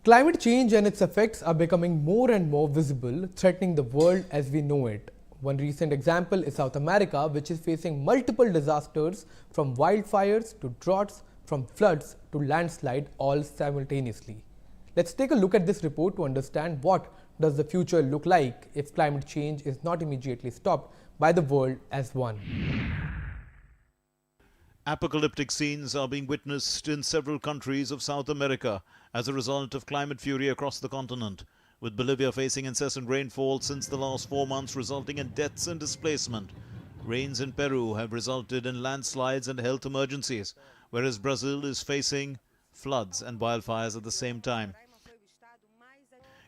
Climate change and its effects are becoming more and more visible, threatening the world as we know it. One recent example is South America, which is facing multiple disasters from wildfires to droughts, from floods to landslide, all simultaneously. Let's take a look at this report to understand what does the future look like if climate change is not immediately stopped by the world as one. Apocalyptic scenes are being witnessed in several countries of South America as a result of climate fury across the continent, with Bolivia facing incessant rainfall since the last 4 months, resulting in deaths and displacement. Rains in Peru have resulted in landslides and health emergencies, whereas Brazil is facing floods and wildfires at the same time.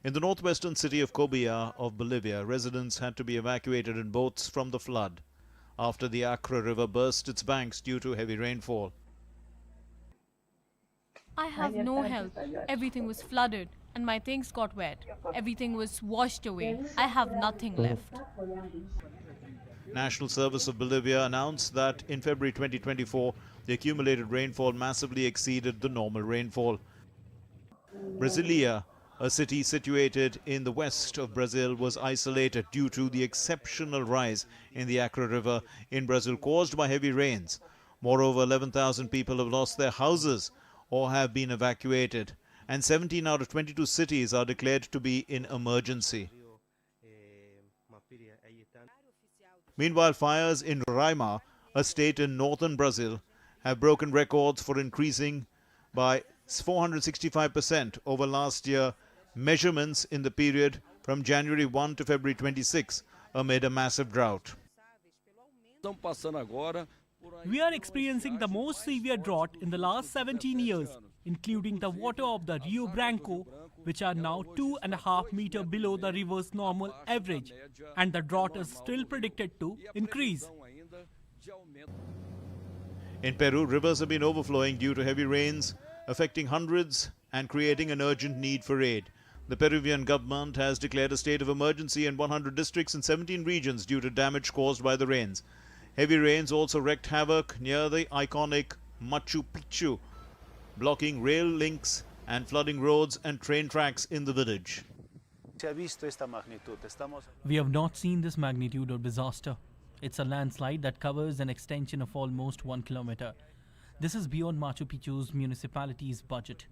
In the northwestern city of Cobia of Bolivia, residents had to be evacuated in boats from the flood after the Acre River burst its banks due to heavy rainfall. I have no help. Everything was flooded and my things got wet. Everything was washed away. I have nothing left. National Service of Bolivia announced that in February 2024, the accumulated rainfall massively exceeded the normal rainfall. Brasilia, a city situated in the west of Brazil, was isolated due to the exceptional rise in the Acre River in Brazil caused by heavy rains. Moreover, 11,000 people have lost their houses or have been evacuated, and 17 out of 22 cities are declared to be in emergency. Meanwhile, fires in Roraima, a state in northern Brazil, have broken records for increasing by 465% over last year, measurements in the period from January 1 to February 26 amid a massive drought. We are experiencing the most severe drought in the last 17 years, including the water of the Rio Branco, which are now 2.5 meters below the river's normal average, and the drought is still predicted to increase. In Peru, rivers have been overflowing due to heavy rains, affecting hundreds and creating an urgent need for aid. The Peruvian government has declared a state of emergency in 100 districts and 17 regions due to damage caused by the rains. Heavy rains also wreaked havoc near the iconic Machu Picchu, blocking rail links and flooding roads and train tracks in the village. We have not seen this magnitude of disaster. It's a landslide that covers an extension of almost 1 kilometer. This is beyond Machu Picchu's municipality's budget.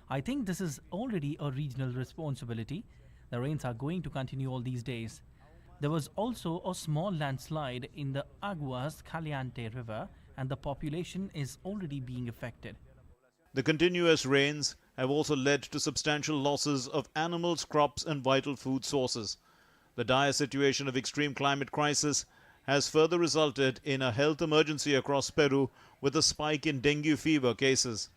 I think this is already a regional responsibility. The rains are going to continue all these days. There was also a small landslide in the Aguas Caliente River, and the population is already being affected. The continuous rains have also led to substantial losses of animals, crops and vital food sources. The dire situation of extreme climate crisis has further resulted in a health emergency across Peru with a spike in dengue fever cases.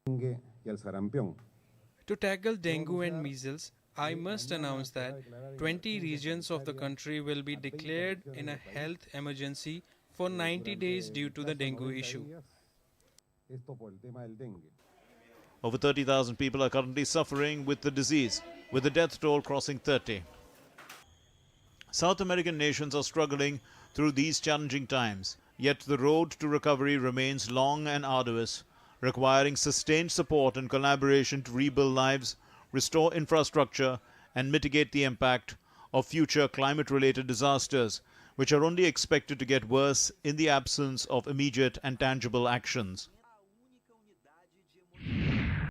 To tackle dengue and measles, I must announce that 20 regions of the country will be declared in a health emergency for 90 days due to the dengue issue. Over 30,000 people are currently suffering with the disease, with the death toll crossing 30. South American nations are struggling through these challenging times, yet the road to recovery remains long and arduous, requiring sustained support and collaboration to rebuild lives, restore infrastructure, and mitigate the impact of future climate-related disasters, which are only expected to get worse in the absence of immediate and tangible actions.